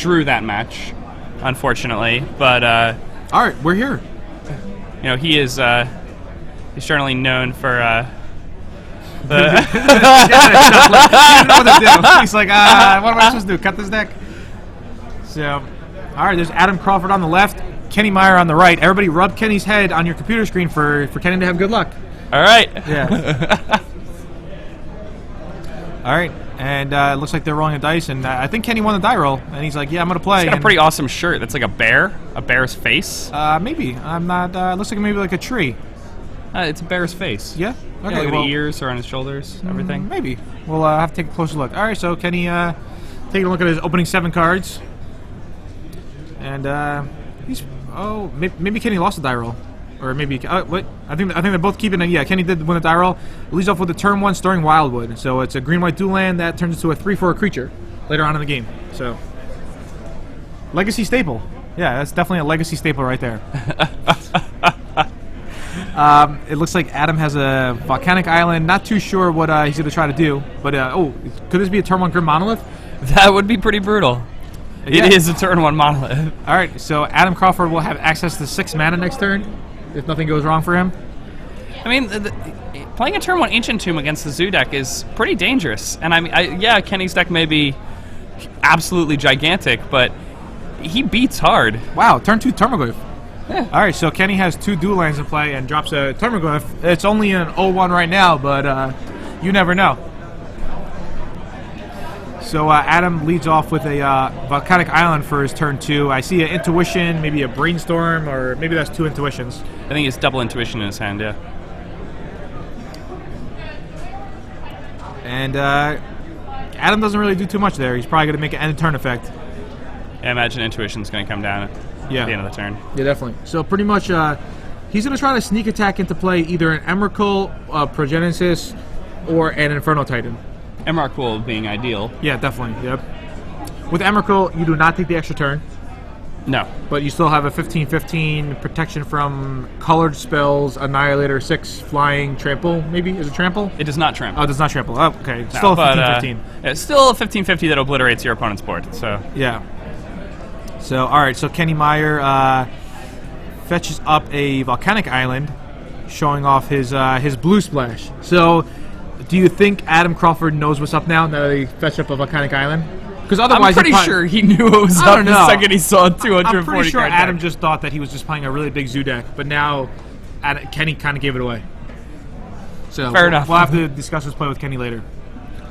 drew that match, unfortunately. But all right, we're here. you know, he is he's certainly known for the. He didn't know what to do. He's like, what am I supposed to do? Cut this deck? So, all right, there's Adam Crawford on the left, Kenny Meyer on the right. Everybody rub Kenny's head on your computer screen for Kenny to have good luck. All right. Yeah. All right, and it looks like they're rolling the dice, and I think Kenny won the die roll, and he's like, yeah, I'm going to play. He's got a pretty awesome shirt. That's like a bear's face. Maybe. I'm not, it looks like maybe like a tree. It's a bear's face. Yeah? Okay, Yeah, like the ears are on his shoulders, everything. Maybe. We'll have to take a closer look. All right, so Kenny, taking a look at his opening 7 cards. And maybe Kenny lost the die roll. Or maybe, wait, I think they're both keeping it. Yeah, Kenny did win the die roll. It leads off with a turn 1 Storing Wildwood. So it's a green-white dual land that turns into a 3/4 creature later on in the game. So, legacy staple. Yeah, that's definitely a legacy staple right there. It looks like Adam has a Volcanic Island. Not too sure what he's going to try to do. But, could this be a turn 1 Grim Monolith? That would be pretty brutal. Yeah. It is a turn 1 monolith. All right, so Adam Crawford will have access to 6 mana next turn if nothing goes wrong for him. I mean, playing a turn 1 Ancient Tomb against the Zoo deck is pretty dangerous. And I mean, yeah, Kenny's deck may be absolutely gigantic, but he beats hard. Wow, turn 2 Termaglyph. Yeah. All right, so Kenny has 2 dual lands in play and drops a Termaglyph. It's only an 0-1 right now, but you never know. So Adam leads off with a Volcanic Island for his turn 2. I see an Intuition, maybe a Brainstorm, or maybe that's 2 Intuitions. I think it's double Intuition in his hand, yeah. And Adam doesn't really do too much there. He's probably going to make an end-of-turn effect. I imagine Intuition's going to come down at the end of the turn. Yeah, definitely. So pretty much he's going to try to sneak attack into play either an Emrakul, Progenesis, or an Inferno Titan. Emrakul being ideal. Yeah, definitely. Yep. With Emrakul, you do not take the extra turn. No. But you still have a 15/15 protection from colored spells, Annihilator, 6 flying, trample, maybe? Is it trample? It does not trample. Oh, it does not trample. Oh, okay. No, Still a 15/15. It's still a 15/50 that obliterates your opponent's board, so. Yeah. So, alright, so Kenny Meyer fetches up a Volcanic Island, showing off his blue splash. So, do you think Adam Crawford knows what's up now that he fetched up a Volcanic Island? Because otherwise, I'm pretty sure he knew what was up the second he saw 240 I'm pretty sure card Adam deck. just thought that he was just playing a really big Zoo deck, but now Kenny kind of gave it away. So Fair enough. We'll have to discuss this play with Kenny later.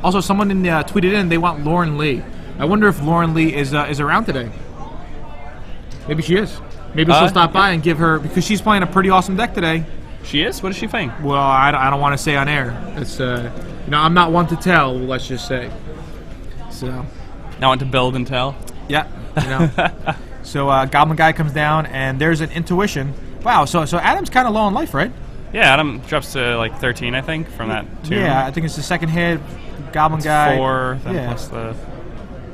Also, someone tweeted in they want Lauren Lee. I wonder if Lauren Lee is around today. Maybe she is. Maybe she'll stop by and give her, because she's playing a pretty awesome deck today. She is? What is she playing? Well, I don't want to say on air. It's I'm not one to tell. Let's just say. So. Not want to build and tell. Yeah. So Goblin Guy comes down, and there's an Intuition. Wow. So Adam's kind of low on life, right? Yeah, Adam drops to like 13, I think, from that 2. Yeah, I think it's the second hit. Goblin Guy. 4, then plus the.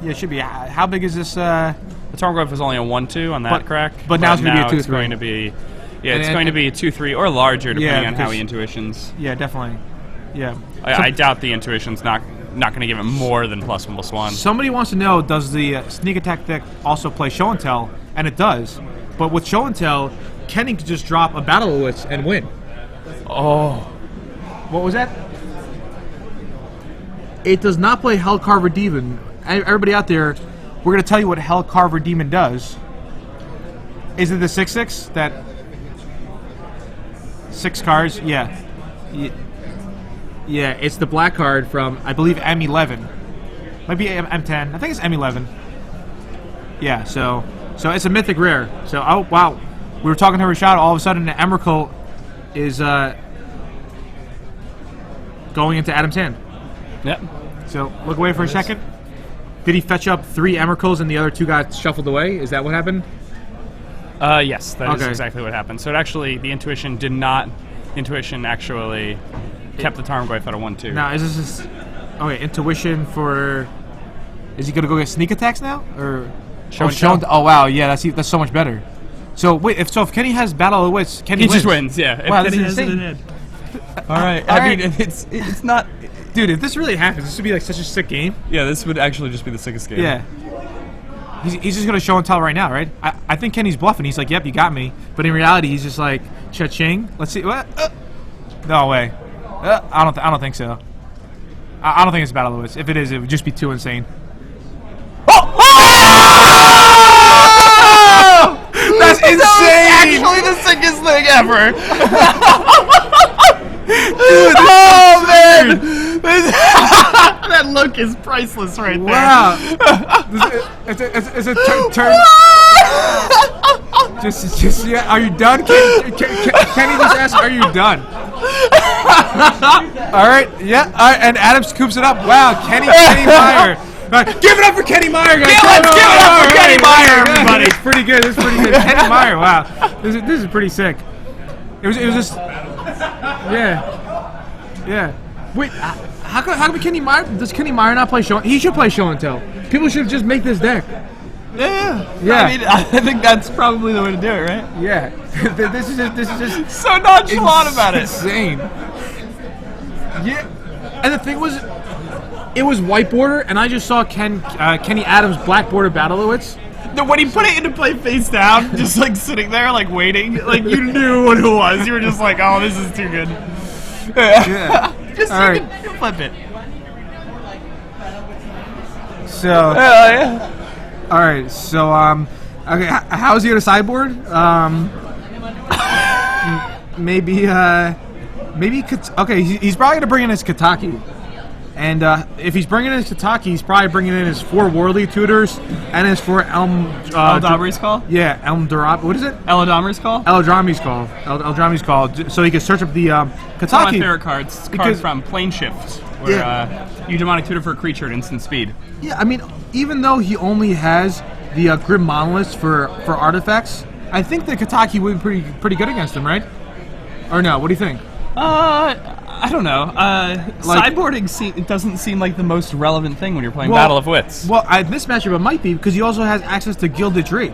Yeah, it should be. How big is this? The Tarmogoyf was only a 1/2 on that crack. But now it's going to be a 2/3. It's going to be. Yeah, it's going to be a 2/3 or larger, depending on how he intuitions. Yeah, definitely. Yeah. I doubt the intuition's not going to give him more than +1/+1. Somebody wants to know, does the sneak attack deck also play Show and Tell? And it does. But with Show and Tell, Kenny could just drop a Battle of Wits and win. Oh. What was that? It does not play Hellcarver Demon. Everybody out there, we're going to tell you what Hellcarver Demon does. Is it the 6/6 that 6 cards? Yeah. Yeah, it's the black card from, I believe, M11. Might be M10. I think it's M11. Yeah, so it's a mythic rare. So, oh, wow. We were talking to Rashad, all of a sudden the Emrakul is going into Adam's hand. Yep. So, look away for a second. Did he fetch up 3 Emrakuls and the other 2 got shuffled away? Is that what happened? Yes, that is exactly what happened. So, the Intuition did not... Intuition actually kept the Tarmogoyf at a 1/2. Now, is this... Okay, Intuition for... Is he going to go get sneak attacks now? Or... Oh, wow, yeah, that's so much better. So, wait, if Kenny has Battle of the Wits, Kenny wins. He just wins, yeah. Wow, this is insane. All right. I mean, it's not... Dude, if this really happens, this would be like such a sick game. Yeah, this would actually just be the sickest game. Yeah. He's just gonna show and tell right now, right? I think Kenny's bluffing. He's like, "Yep, you got me," but in reality, he's just like, "Cha-ching." Let's see. What? No way. I don't think so. I don't think it's Battle of the Wits. If it is, it would just be too insane. Oh! That's insane! That was actually the sickest thing ever. Dude, oh man, that look is priceless right there. Wow. It's a turn. Just yeah. Are you done? Kenny just asked, "Are you done?" All right. Yeah. All right. And Adam scoops it up. Wow. Kenny Meyer. Give it up for Kenny Meyer, guys. Let's give it up for Kenny Meyer, everybody. It's pretty good. It's pretty good. Kenny Meyer. Wow. This is pretty sick. It was just. Yeah. Yeah. Wait. How come Kenny Meyer? Does Kenny Meyer not play show? He should play show and tell. People should just make this deck. Yeah. Yeah. I mean, I think that's probably the way to do it, right? Yeah. This is just so nonchalant about it. Insane. Yeah. And the thing was, it was white border, and I just saw Kenny Adams black border Battle of the Wits. When he put it into play face down, just like sitting there, like waiting, like you knew what it was. You were just like, "Oh, this is too good." Yeah. Just All right. you can flip it. So. Yeah. All right. So okay. How is he at a sideboard? Maybe. Okay. He's probably gonna bring in his Kataki. And if he's bringing in his Kataki, he's probably bringing in his 4 Worldly Tutors and his 4 Eldamri's Call? Yeah, Elmdarab. What is it? Eldamri's Call? Eldrami's Call. Eldrami's Call. So he can search up the Kataki. It's one of my favorite cards. It's a card from Plane Shift, where you demonic tutor for a creature at instant speed. Yeah, I mean, even though he only has the Grim Monoliths for artifacts, I think the Kataki would be pretty good against him, right? Or no? What do you think? I don't know. Sideboarding it doesn't seem like the most relevant thing when you're playing Battle of Wits. Well, in this matchup it might be because he also has access to Gilded Drake.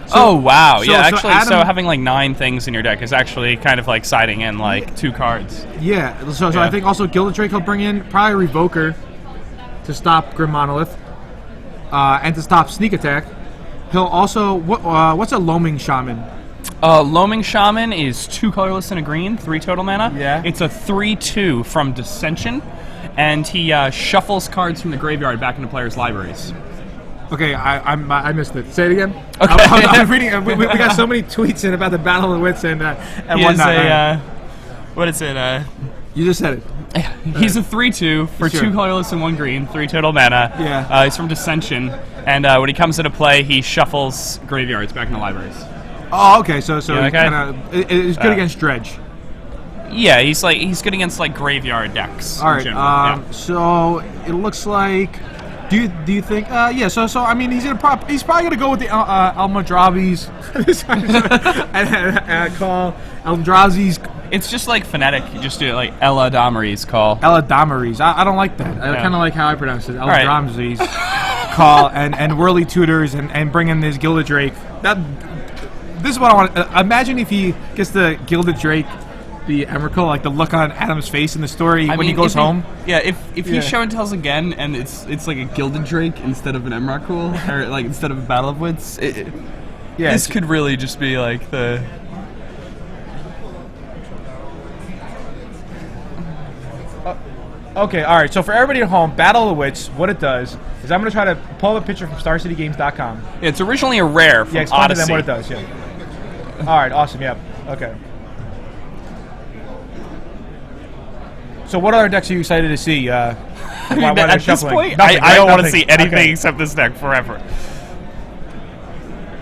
So, wow. Yeah, actually, so having like 9 things in your deck is actually kind of like siding in like 2 cards. Yeah. So I think also Gilded Drake he'll bring in probably Revoker to stop Grim Monolith and to stop Sneak Attack. He'll also what's a Loaming Shaman? Loaming Shaman is 2 colorless and a green, 3 total mana. Yeah. It's a 3/2 from Dissension, and he shuffles cards from the graveyard back into players' libraries. Okay, I missed it. Say it again. Okay. I'm reading. We got so many tweets in about the Battle of the Wits and whatnot. What is it? You just said it. He's a 3/2 for Sure. 2 colorless and 1 green, 3 total mana. Yeah. He's from Dissension, and when he comes into play, he shuffles graveyards back into libraries. Oh, okay. So Yeah, okay. kind of it's good against Dredge. Yeah, he's good against like graveyard decks. All in right. general. So it looks like. Do you think? Yeah. So I mean, he's probably gonna go with the Eldrazi's. I call Eldrazi's. It's just like phonetic. You just do it like Eladamri's Call. Eldrazi's. I don't like that. I kind of like how I pronounce it. right. Eldrazi's call and Whirly Tutors and bring in this Gilded Drake. This is what I want. Imagine if he gets the Gilded Drake, the Emrakul, like the look on Adam's face in the story when he goes home. If he show and tells again, and it's like a Gilded Drake instead of an Emrakul, or like instead of a Battle of Wits. This could really just be like the. Okay, all right. So for everybody at home, Battle of the Wits, what it does is I'm going to try to pull up a picture from StarCityGames.com. It's originally a rare from explain Odyssey. to them what it does. Yeah. All right. Awesome. Yep. Okay. So what other decks are you excited to see? At this point, Nothing, I don't want to Nothing. see anything Okay. except this deck forever.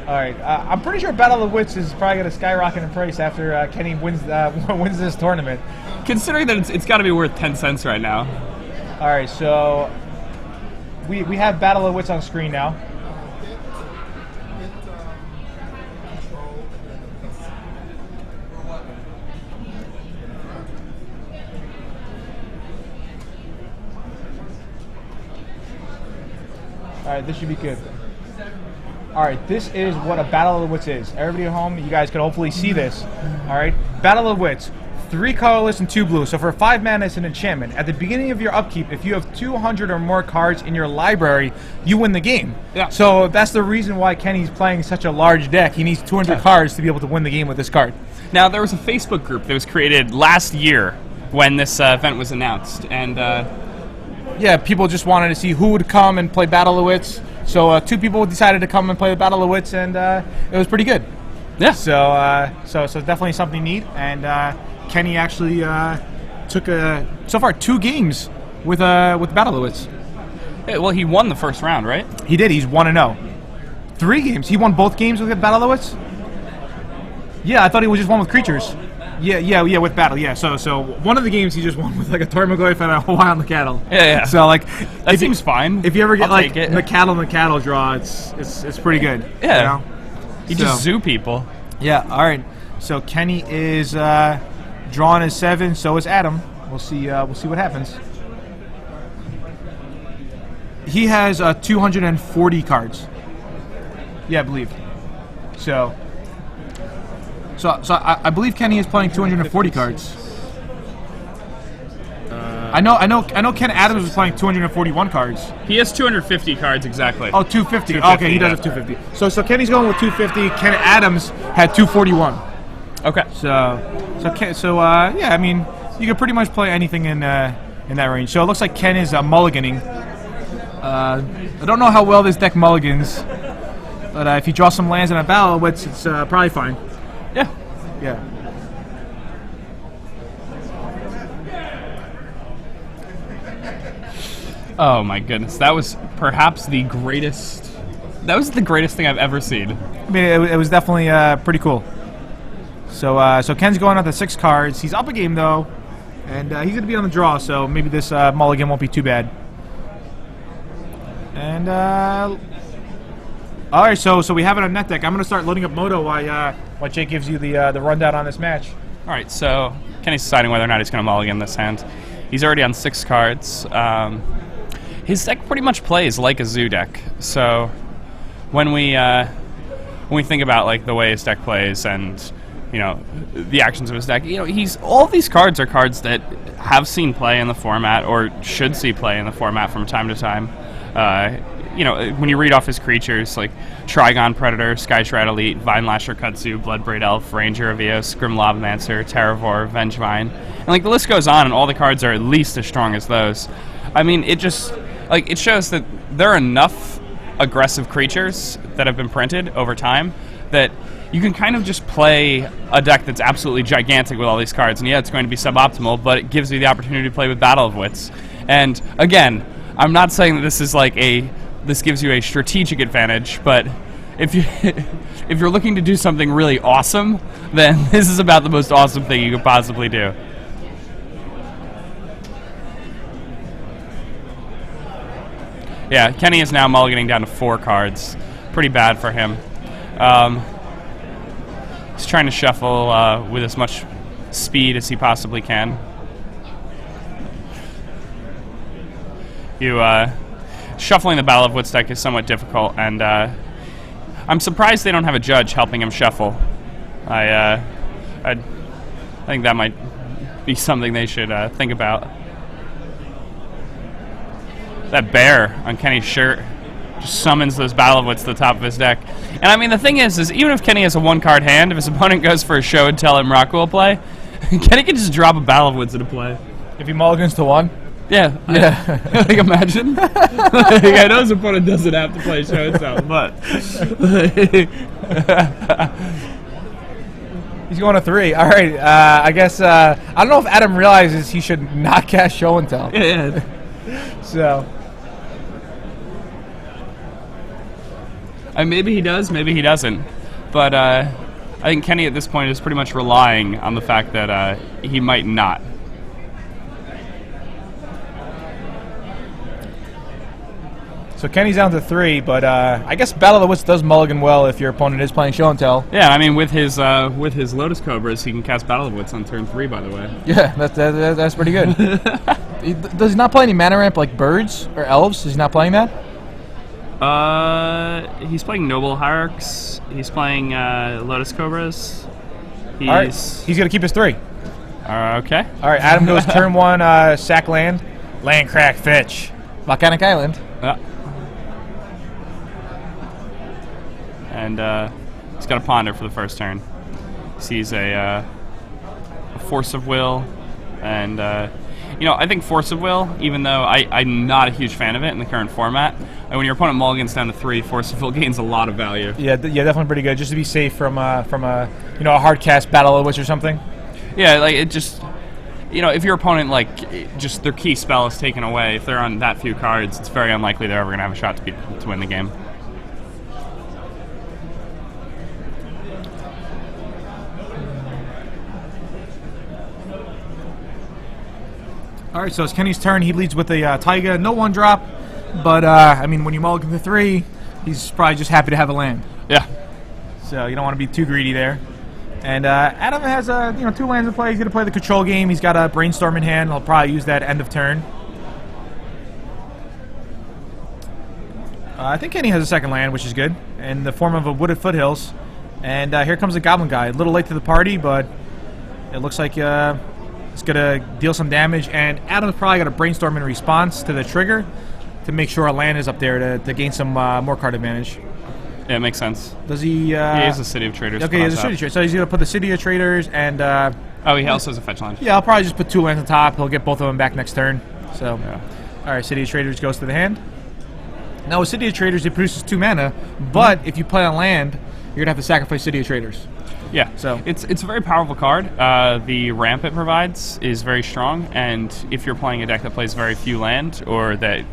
All right. I'm pretty sure Battle of the Wits is probably going to skyrocket in price after Kenny wins this tournament. Considering that it's got to be worth 10 cents right now. All right. So we have Battle of the Wits on screen now. All right, this should be good. All right, this is what a Battle of the Wits is. Everybody at home, you guys can hopefully see this. All right, Battle of the Wits. 3 colorless and 2 blue. So for 5 mana, it's an enchantment. At the beginning of your upkeep, if you have 200 or more cards in your library, you win the game. Yeah. So that's the reason why Kenny's playing such a large deck. He needs 200 cards to be able to win the game with this card. Now, there was a Facebook group that was created last year when this event was announced, and yeah, people just wanted to see who would come and play Battle of Wits. So 2 people decided to come and play the Battle of Wits, and it was pretty good. yeah. So definitely something neat. And Kenny actually took so far 2 games with Battle of Wits. Yeah, well, he won the first round, right? He did. He's 1-0. 3 games. He won both games with Battle of Wits. Yeah, I thought he was just won with creatures. Yeah, with battle. Yeah, so one of the games he just won with like a Tarmogoyf and a Hawaiian the cattle. Yeah. So like That seems fine. If you ever get I'll like take it. the cattle draw, it's pretty good. Yeah. You know? You just zoo people. Yeah. All right. So Kenny is drawing his 7. So is Adam. We'll see what happens. He has 240 cards. Yeah, I believe. So I believe Kenny is playing 240 cards. I know Ken Adams was playing 241 cards. He has 250 cards exactly. Oh, 250. 250, Okay, he does have 250. So Kenny's going with 250. Ken Adams had 241. Okay. Yeah, I mean, you can pretty much play anything in that range. So it looks like Ken is mulliganing. I don't know how well this deck mulligans, but if you draw some lands in a battle, it's probably fine. Yeah. Yeah. Oh my goodness, that was perhaps the greatest. That was the greatest thing I've ever seen. I mean, it was definitely pretty cool. So Ken's going out to 6 cards. He's up a game though, and he's going to be on the draw. So maybe this mulligan won't be too bad. And all right, so we have it on net deck. I'm going to start loading up Moto while Jake gives you the rundown on this match. All right, so Kenny's deciding whether or not he's going to mulligan this hand. He's already on 6 cards. His deck pretty much plays like a zoo deck. So when we think about like the way his deck plays and the actions of his deck, all of these cards are cards that have seen play in the format or should see play in the format from time to time. When you read off his creatures, like Trigon Predator, Sky Shroud Elite, Vine Lasher Kudzu, Bloodbraid Elf, Ranger Evios, Grim Lavamancer, Terravore, Vengevine, and like the list goes on, and all the cards are at least as strong as those. I mean, it just it shows that there are enough aggressive creatures that have been printed over time that you can kind of just play a deck that's absolutely gigantic with all these cards, and yeah, it's going to be suboptimal, but it gives you the opportunity to play with Battle of Wits. And again, I'm not saying that this is this gives you a strategic advantage, but if you're looking to do something really awesome, then this is about the most awesome thing you could possibly do. Yeah, Kenny is now mulliganing down to 4 cards. Pretty bad for him. He's trying to shuffle with as much speed as he possibly can. Shuffling the Battle of Wits deck is somewhat difficult, and I'm surprised they don't have a judge helping him shuffle. I think that might be something they should think about. That bear on Kenny's shirt just summons those Battle of Wits to the top of his deck. And I mean, the thing is even if Kenny has a 1-card hand, if his opponent goes for a show and tell him Rockwell play, Kenny can just drop a Battle of Wits into play. If he mulligans to 1? Yeah. Like, imagine. I know his opponent doesn't have to play show and tell, but he's going to 3. All right. I guess I don't know if Adam realizes he should not cast show and tell. Yeah. So. Maybe he does, maybe he doesn't. But I think Kenny at this point is pretty much relying on the fact that he might not. So Kenny's down to 3, but I guess Battle of the Wits does mulligan well if your opponent is playing show and tell. Yeah, I mean with his Lotus Cobras, he can cast Battle of Wits on turn 3. By the way. Yeah, that's pretty good. Does he not play any mana ramp like birds or elves? Is he not playing that? He's playing Noble Hierarchs. He's playing Lotus Cobras. All right. He's gonna keep his 3. Okay. All right, Adam goes turn 1, sack land, land crack fetch, Volcanic Island. And he's got a ponder for the first turn. Sees a Force of Will, and I think Force of Will, even though I'm not a huge fan of it in the current format, when your opponent mulligans down to 3, Force of Will gains a lot of value. Yeah, definitely pretty good, just to be safe from a hard cast Battle of the Witch or something. Yeah, like it just, if your opponent just their key spell is taken away, if they're on that few cards, it's very unlikely they're ever going to have a shot to win the game. All right, so it's Kenny's turn. He leads with a Taiga, no 1-drop, but when you mulligan to 3, he's probably just happy to have a land. Yeah. So you don't want to be too greedy there. And Adam has 2 lands in play. He's going to play the control game. He's got a Brainstorm in hand. He'll probably use that end of turn. I think Kenny has a second land, which is good, in the form of a Wooded Foothills. And here comes a Goblin Guy. A little late to the party, but it looks like it's going to deal some damage. And Adam's probably got to Brainstorm in response to the trigger to make sure a land is up there to gain some more card advantage. Yeah, it makes sense. Does he... he has a City of Traders. Okay, he has a City of Traders. So he's going to put the City of Traders and... he also has a fetch land. Yeah, I'll probably just put 2 lands on top. He'll get both of them back next turn. So, yeah. All right, City of Traders goes to the hand. Now, with City of Traders, it produces 2 mana, but if you play on land, you're going to have to sacrifice City of Traders. Yeah, so it's a very powerful card. The ramp it provides is very strong, and if you're playing a deck that plays very few land or that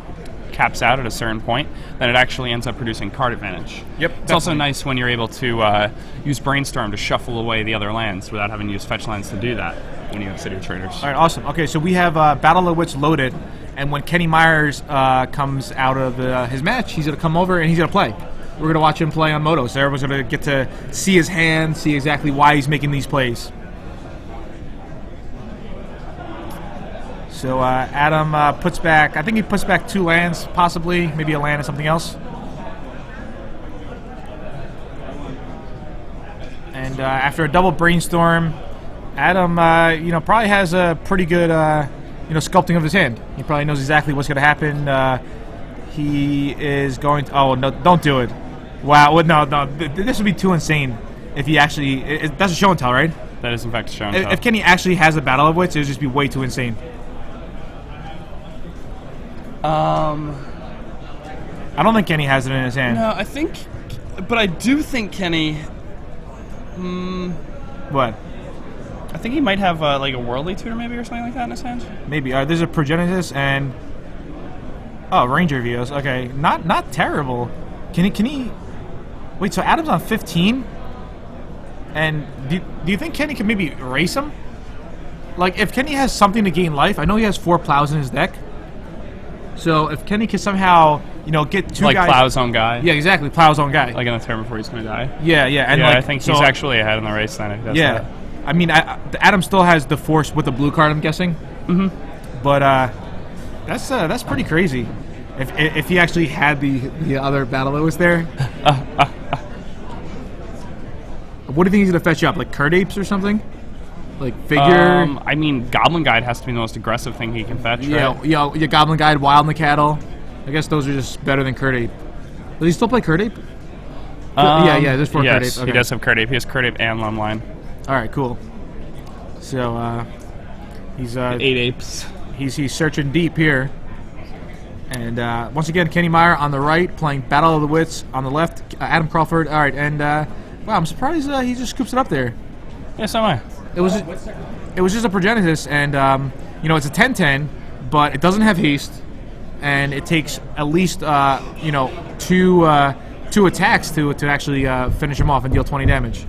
caps out at a certain point, then it actually ends up producing card advantage. Yep. It's definitely. also nice when you're able to use Brainstorm to shuffle away the other lands without having to use fetch lands to do that when you have City of Traders. All right, awesome. Okay, so we have Battle of the Witch loaded, and when Kenny Myers comes out of his match, he's going to come over and he's going to play. We're going to watch him play on Moto, so everyone's going to get to see his hand, see exactly why he's making these plays. So Adam puts back, I think he puts back 2 lands, possibly, maybe a land and something else. And after a double Brainstorm, Adam, probably has a pretty good, sculpting of his hand. He probably knows exactly what's going to happen. He is going to... Oh, no, don't do it. Wow, no, this would be too insane if he actually... That's a show and tell, right? That is, in fact, a show and tell. If Kenny actually has a Battle of Wits, it would just be way too insane. I don't think Kenny has it in his hand. No, but I do think Kenny... What? I think he might have a Worldly Tutor maybe or something like that in his hand. Maybe. There's a Progenitus and... Oh, Ranger Views. Okay, not terrible. Can he... Wait, so Adam's on 15? And do you think Kenny can maybe erase him? Like, if Kenny has something to gain life, I know he has 4 plows in his deck. So if Kenny can somehow, get 2 guys... Like Plow's own guy? Yeah, exactly, Plow's own guy. Like in the turn before he's going to die? Yeah. And I think he's actually ahead in the race then. If he does that. I mean, Adam still has the Force with the blue card, I'm guessing. Mm-hmm. But that's pretty crazy. If he actually had the other battle that was there. What do you think he's going to fetch up? Like Curt Apes or something? Like Figure? Goblin Guide has to be the most aggressive thing he can fetch, right? Yeah, Goblin Guide, Wild and the Cattle. I guess those are just better than Curt Ape. Does he still play Curt Ape? There's 4 Curt Ape. Yes, he does have Curt Ape. He has Curt Ape and Lumline. All right, cool. So he's 8 apes. He's searching deep here. And once again, Kenny Meyer on the right, playing Battle of the Wits on the left. Adam Crawford. All right, and wow, I'm surprised he just scoops it up there. Yeah, so am I. It was just a Progenitus, and it's a 10/10, but it doesn't have haste, and it takes at least 2 attacks to actually finish him off and deal 20 damage.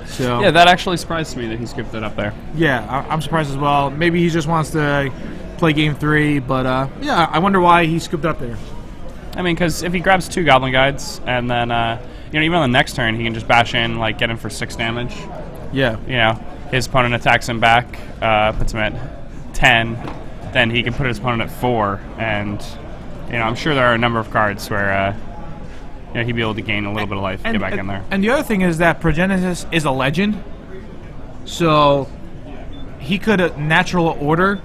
So yeah, that actually surprised me that he scooped it up there. Yeah, I'm surprised as well. Maybe he just wants to play game 3, but I wonder why he scooped up there. I mean, because if he grabs 2 Goblin Guides and then even on the next turn he can just bash in, get in for 6 damage. Yeah. His opponent attacks him back, puts him at 10, then he can put his opponent at 4, and I'm sure there are a number of cards where he'd be able to gain a little bit of life and get back in there. And the other thing is that Progenitus is a legend, so he could natural order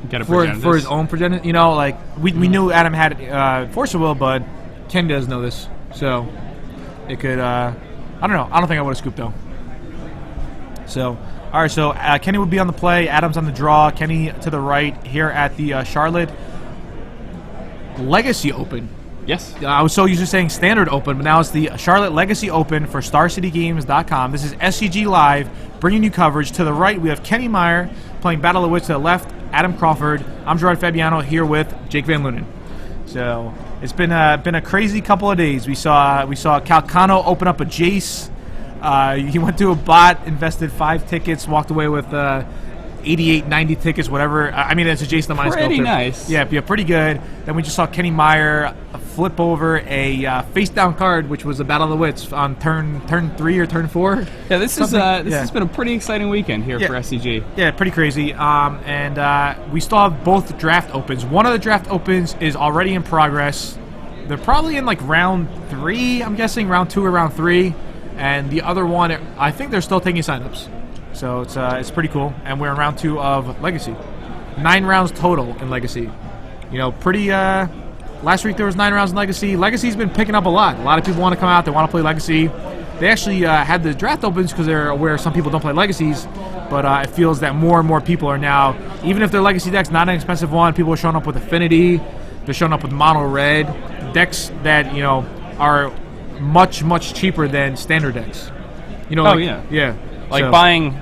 Get a for his own progenitor. You know, like we knew Adam had Force of Will, but Ken doesn't know this, so it could. I don't know. I don't think I would have scooped though. So, all right. So Kenny would be on the play. Adam's on the draw. Kenny to the right here at the Charlotte Legacy Open. Yes. I was so used to saying Standard Open, but now it's the Charlotte Legacy Open for StarCityGames.com. This is SCG Live, bringing you coverage. To the right, we have Kenny Meyer playing Battle of the Wits. To the left, Adam Crawford. I'm Gerard Fabiano here with Jake Van Lunen. So it's been a crazy couple of days. We saw Calcano open up a Jace. He went to a bot, invested 5 tickets, walked away with 88, 90 tickets, whatever. I mean, it's a Jason the Mind Sculptor. Pretty nice. Yeah, pretty good. Then we just saw Kenny Meyer flip over a face-down card, which was a Battle of the Wits on turn 3 or turn 4. Yeah, this has been a pretty exciting weekend here for SCG. Yeah, pretty crazy. And we still have both draft opens. One of the draft opens is already in progress. They're probably in like round 3, I'm guessing, round 2 or round 3. And the other one, I think they're still taking signups. So it's pretty cool. And we're in round 2 of Legacy. 9 rounds total in Legacy. You know, pretty. Last week there was 9 rounds in Legacy. Legacy's been picking up a lot. A lot of people want to come out. They want to play Legacy. They actually had the draft opens because they're aware some people don't play Legacies. But it feels that more and more people are now, even if their Legacy deck's not an expensive one, people are showing up with Affinity. They're showing up with Mono Red. Decks that, you know, are much, much cheaper than standard decks. You know, Like so, buying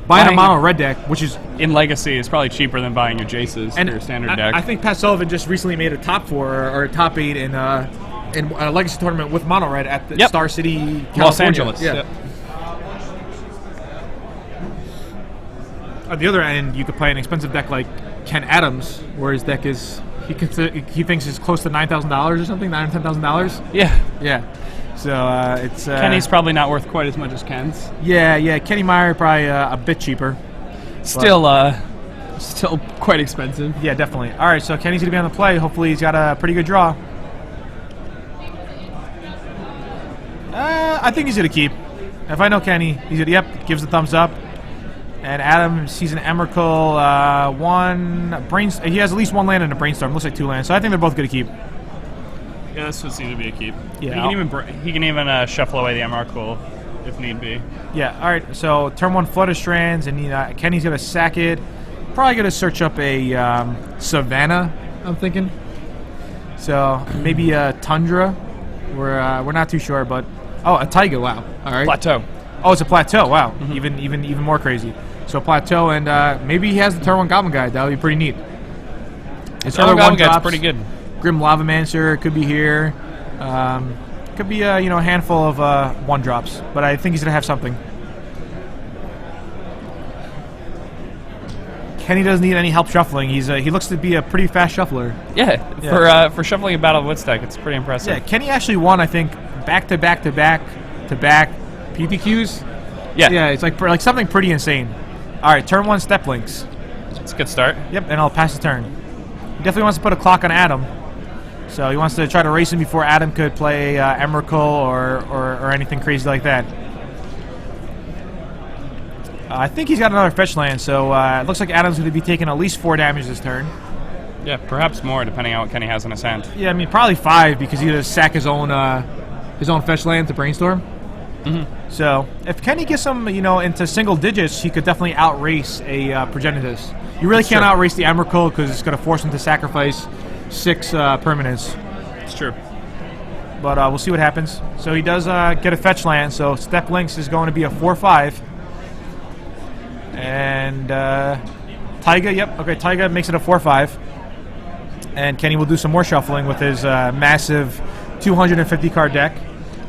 a mono red deck, which is in Legacy, is probably cheaper than buying your Jaces for your standard deck. I think Pat Sullivan just recently made a top 4 or a top 8 in a Legacy tournament with mono red at the Star City, California. Los Angeles. Yeah. At the other end, you could play an expensive deck like Ken Adams, where his deck is he thinks is close to $9,000 or something, $9,000 or $10,000. Yeah. So it's Kenny's probably not worth quite as much as Ken's. Yeah. Kenny Meyer probably a bit cheaper. Still quite expensive. Yeah, definitely. All right, so Kenny's gonna be on the play. Hopefully, he's got a pretty good draw. I think he's gonna keep. If I know Kenny, he's gonna gives a thumbs up. And Adam sees an Emrakul, 1 he has at least 1 land and a Brainstorm. Looks like 2 lands. So I think they're both gonna keep. Yeah, this would seem to be a keep. Yeah, he can even shuffle away the Emrakul if need be. Yeah. All right. So turn 1 Flutter Strands, and Kenny's gonna sack it. Probably gonna search up a Savannah. I'm thinking. So maybe a Tundra. We're not too sure, but a Taiga. Wow. All right. Plateau. Oh, it's a Plateau. Wow. Mm-hmm. Even more crazy. So Plateau, and maybe he has the turn 1 Goblin Guide. That would be pretty neat. His other Goblin Guide's pretty good. Grim Lavamancer could be here. Could be a handful of 1-drops, but I think he's gonna have something. Kenny doesn't need any help shuffling. He looks to be a pretty fast shuffler. Yeah. For shuffling a Battle of Wits deck, it's pretty impressive. Yeah, Kenny actually won, I think, back to back PTQs. Yeah, it's like something pretty insane. All right, turn 1 Step Links. It's a good start. Yep, and I'll pass the turn. He definitely wants to put a clock on Adam. So he wants to try to race him before Adam could play Emrakul or anything crazy like that. I think he's got another fetch land, so it looks like Adam's going to be taking at least 4 damage this turn. Yeah, perhaps more, depending on what Kenny has in his hand. Yeah, I mean, probably 5, because he's going to sack his own fetch land to Brainstorm. Mm-hmm. So if Kenny gets him, into single digits, he could definitely outrace a Progenitus. You really can't outrace the Emrakul because it's going to force him to sacrifice 6 permanents. It's true. But we'll see what happens. So he does get a fetch land, so Step Links is going to be a 4/5. And Taiga, Taiga makes it a 4/5. And Kenny will do some more shuffling with his massive 250 card deck,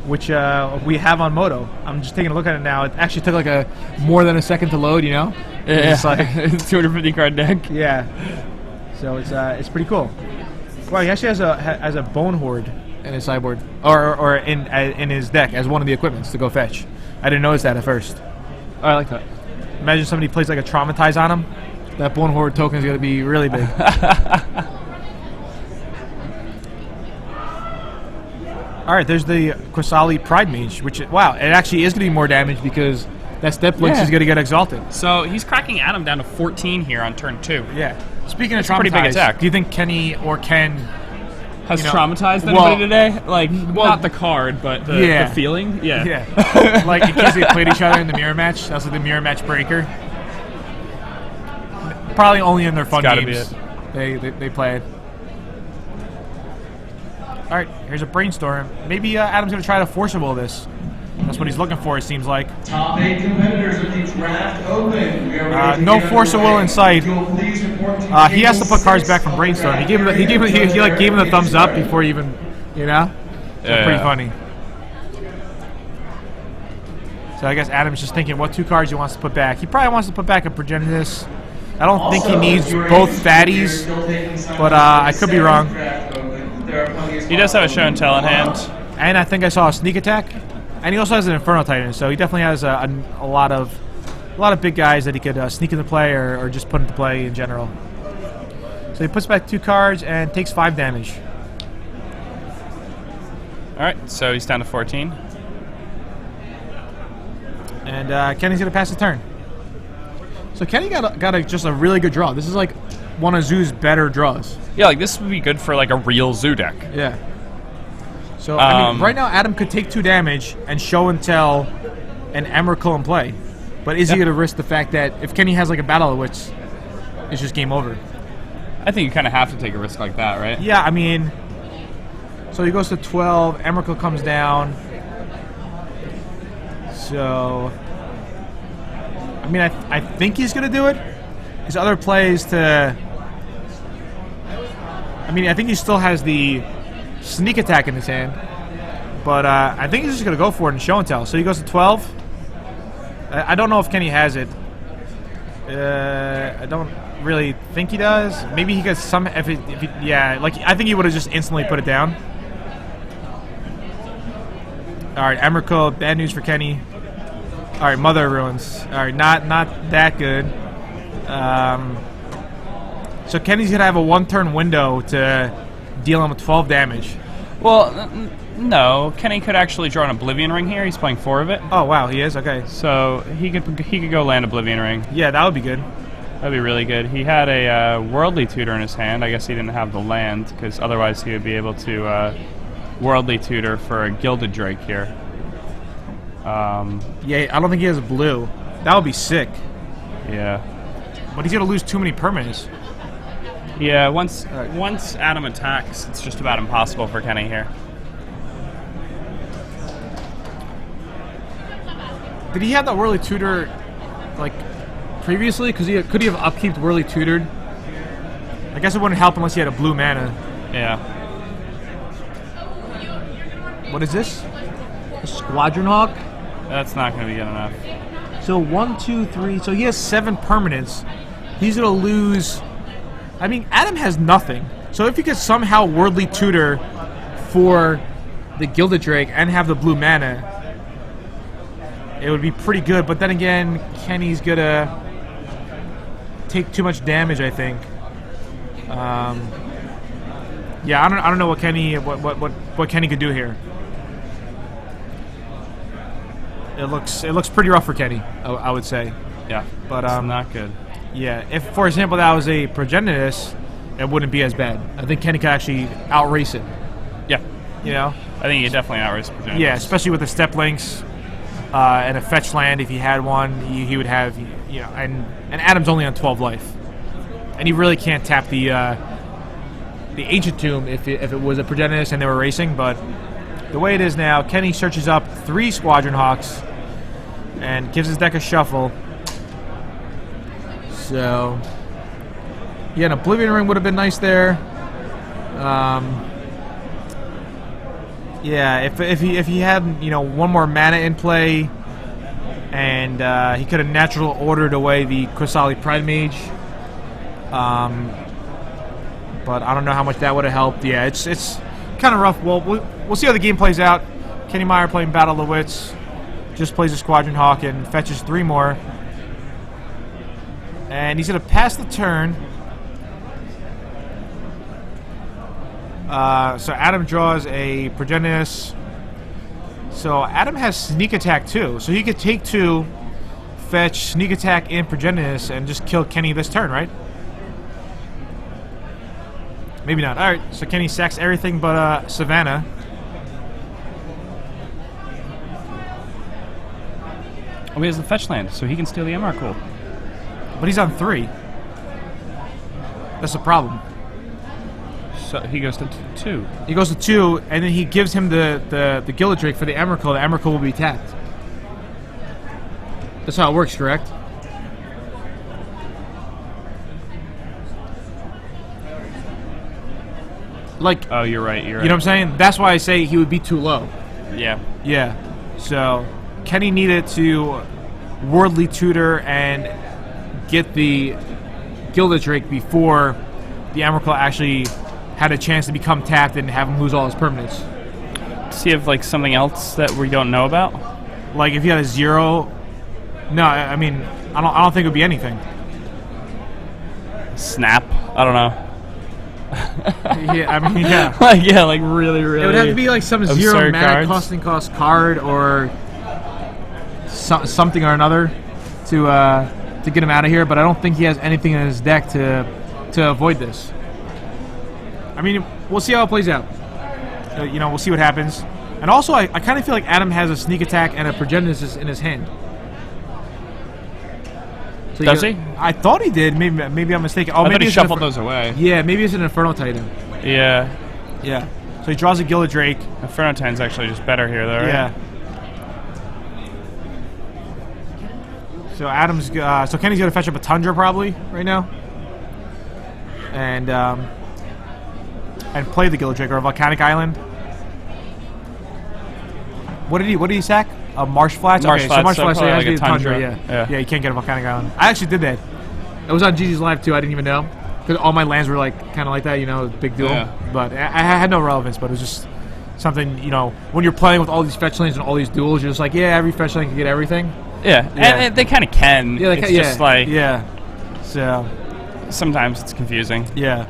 which we have on Moto. I'm just taking a look at it now. It actually took like more than a second to load, Yeah, it's like 250 card deck. Yeah. So it's pretty cool. Well, he actually has a Bone Horde in his sideboard, or in his deck as one of the equipments to go fetch. I didn't notice that at first. Oh, I like that. Imagine somebody plays like a Traumatize on him. That Bone Horde token is going to be really big. All right, there's the Quasali Pride Mage, which, wow, it actually is going to be more damage because that step links is going to get exalted. So he's cracking Adam down to 14 here on turn 2. Yeah. Speaking of That's a pretty big traumatized, attack. do you think Kenny or Ken Has you know, traumatized well- anybody today? Like, not the card, but the feeling? Yeah. Yeah. Like, in case they played each other in the mirror match. That was like the mirror match breaker. Probably only in their fun gotta games. They play it. Alright, here's a brainstorm. Maybe Adam's going to try to force a will this. That's what he's looking for, it seems like. Top 8 competitors with the draft open. We are ready to No get force of will underway. in sight. If you'll please report to He has to put cards back from table brainstorm. He 6 gave him the thumbs up before he even, you know? Yeah. Pretty funny. So I guess Adam's just thinking what 2 cards he wants to put back. He probably wants to put back a Progenitus. I don't think he needs both fatties, but I could be wrong. He does have a show and tell in hand. And I think I saw a sneak attack. And he also has an Inferno Titan, so he definitely has a lot of big guys that he could sneak into play or just put into play in general. So he puts back 2 cards and takes 5 damage. Alright, so he's down to 14. And Kenny's gonna pass the turn. So Kenny got just a really good draw. This is like one of Zoo's better draws. Yeah, like this would be good for like a real Zoo deck. Yeah. So I mean, right now Adam could take 2 damage and show and tell an Emrakul in play. But is he gonna risk the fact that if Kenny has like a Battle of the Wits, it's just game over? I think you kind of have to take a risk like that, right? Yeah, I mean, so he goes to 12, Emrakul comes down. So I mean, I think he's going to do it. His other play is to... I mean, I think he still has the sneak attack in his hand. But I think he's just going to go for it and show and tell. So he goes to 12. I don't know if Kenny has it. I don't really think he does. Maybe he gets some... yeah, like, I think he would have just instantly put it down. Alright, Emrakul, bad news for Kenny. Alright, Mother of Ruins. Alright, not that good. So Kenny's gonna have a 1-turn window to deal him with 12 damage. Well, no. Kenny could actually draw an Oblivion Ring here. He's playing 4 of it. Oh wow, he is? Okay. So he could go land Oblivion Ring. Yeah, that would be good. That'd be really good. He had a Worldly Tutor in his hand. I guess he didn't have the land, because otherwise he would be able to Worldly Tutor for a Gilded Drake here. Yeah, I don't think he has a blue. That would be sick. Yeah. But he's gonna lose too many permanents. Yeah, once Adam attacks, it's just about impossible for Kenny here. Did he have that Whirly Tutor, like, previously? Because could he have upkeeped Whirly Tutored? I guess it wouldn't help unless he had a blue mana. Yeah. What is this? A Squadron Hawk? That's not going to be good enough. So 1, 2, 3. So he has 7 permanents. He's gonna lose. I mean, Adam has nothing. So if he could somehow Worldly Tutor for the Gilded Drake and have the blue mana, it would be pretty good. But then again, Kenny's gonna take too much damage, I think. Yeah, I don't know what Kenny could do here. It looks pretty rough for Kenny, I would say. Yeah, but it's not good. Yeah, if for example that was a Progenitus, it wouldn't be as bad. I think Kenny could actually outrace it. Yeah, you know. I think he definitely outrace Progenitus. Yeah, especially with the step links and a fetch land. If he had one, he would have. You know, and Adam's only on 12 life, and he really can't tap the Ancient Tomb if it was a Progenitus and they were racing. But the way it is now, Kenny searches up 3 Squadron Hawks and gives his deck a shuffle. So, yeah, an Oblivion Ring would have been nice there. Yeah, if he had one more mana in play, and he could have natural ordered away the Qasali Pride Mage. But I don't know how much that would have helped. Yeah, it's kind of rough. Well, we'll see how the game plays out. Kenny Meyer playing Battle of the Wits, just plays a Squadron Hawk and fetches 3 more. And he's going to pass the turn. So Adam draws a Progenitus. So Adam has Sneak Attack too. So he could take 2 fetch Sneak Attack and Progenitus and just kill Kenny this turn, right? Maybe not. Alright, so Kenny sacks everything but Savannah. Oh, he has the fetch land, so he can steal the Emrakul. But he's on 3. That's the problem. So he goes to 2. He goes to 2, and then he gives him the Gillidrake for the Emrakul. The Emrakul will be tapped. That's how it works, correct? Like, Oh, you're right. You're right. you know what I'm saying? That's why I say he would be too low. Yeah. Yeah. So Kenny needed to Worldly Tutor and get the Gillidrake before the Emrakul actually had a chance to become tapped and have him lose all his permanents. Does he have like something else that we don't know about? Like if he had a 0, no, I mean I don't think it would be anything. Snap? I don't know. Yeah, I mean yeah. Like yeah, like really. It would have to be like some 0 absurd mana cards. costing cost card or something or another to get him out of here. But I don't think he has anything in his deck to avoid this. I mean, we'll see how it plays out. You know, we'll see what happens. And also, I kind of feel like Adam has a Sneak Attack and a Progenitus in his hand. So Does he? I thought he did. Maybe I'm mistaken. Oh, I thought maybe he it's an shuffled those away. Yeah, maybe it's an Inferno Titan. Yeah. Yeah. So he draws a Gillidrake. Inferno Titan's actually just better here, though, right? Yeah. So Adam's so Kenny's gonna fetch up a Tundra probably right now, and play the Gillidrake or a Volcanic Island. What did he sack? A Marsh Flats. Marsh Flats, so Marsh so Flats. So he probably has to like be a Tundra. Tundra. Yeah, you can't get a Volcanic Island. I actually did that. It was on GG's live too. I didn't even know because all my lands were like kind of like that. You know, big deal. Yeah. But I had no relevance. But it was just something. You know, when you're playing with all these fetch lanes and all these duels, you're just like, yeah, every fetch lane can get everything. Yeah, Yeah. and they kind of can. Yeah, It's just like yeah. So sometimes it's confusing. yeah,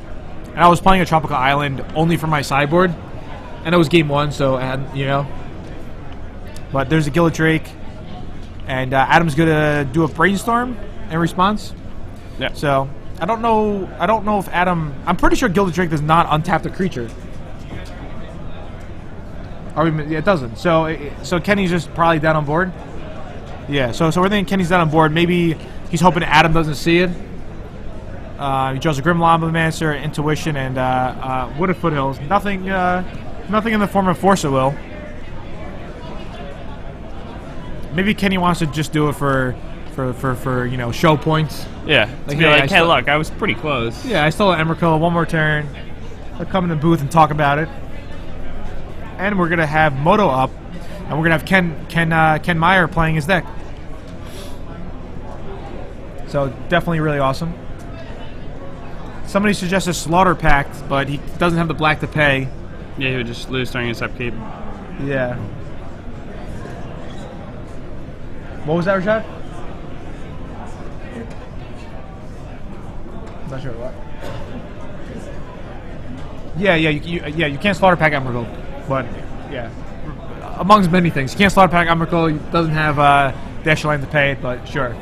and I was playing a Tropical Island only for my sideboard, and it was game 1, so I had, you know. But there's a Gillidrake, and Adam's gonna do a Brainstorm in response. Yeah. So I don't know if Adam. I'm pretty sure Gillidrake does not untap the creature. Or yeah, it doesn't. So Kenny's just probably down on board. Yeah, so we're thinking Kenny's down on board. Maybe he's hoping Adam doesn't see it. He draws a Grim Lavamancer, Intuition, and Wooded Foothills. Nothing in the form of Force of Will. Maybe Kenny wants to just do it for you know, show points. Yeah. Like, To be hey, like, I hey, still- look, I was pretty close. Yeah, I stole an Emrakul. One more turn. I'll come in the booth and talk about it. And we're gonna have Moto up, and we're gonna have Ken Meyer playing his deck. So definitely really awesome. Somebody suggested Slaughter Pact, but he doesn't have the black to pay. Yeah, he would just lose during his upkeep. Yeah. What was that, Rashad? Not sure what. Yeah, you can't Slaughter Pack Emrakul, but yeah, amongst many things, you can't Slaughter Pack Emrakul. He doesn't have Dash Line to pay it, but sure.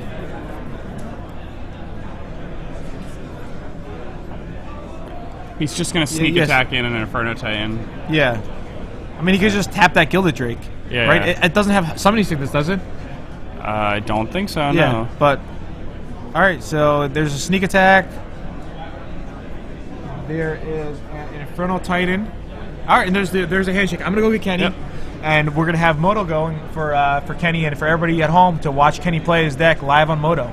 He's just gonna sneak yes. attack in an Inferno Titan. Yeah, I mean he could just tap that Gilded Drake. Yeah. Right. It doesn't have Summoning Sickness, does it? I don't think so. Yeah, No. but all right. So there's a Sneak Attack. There is an Infernal Titan. All right, and there's a handshake. I'm gonna go get Kenny, Yep. and we're gonna have Moto going for Kenny and for everybody at home to watch Kenny play his deck live on Moto.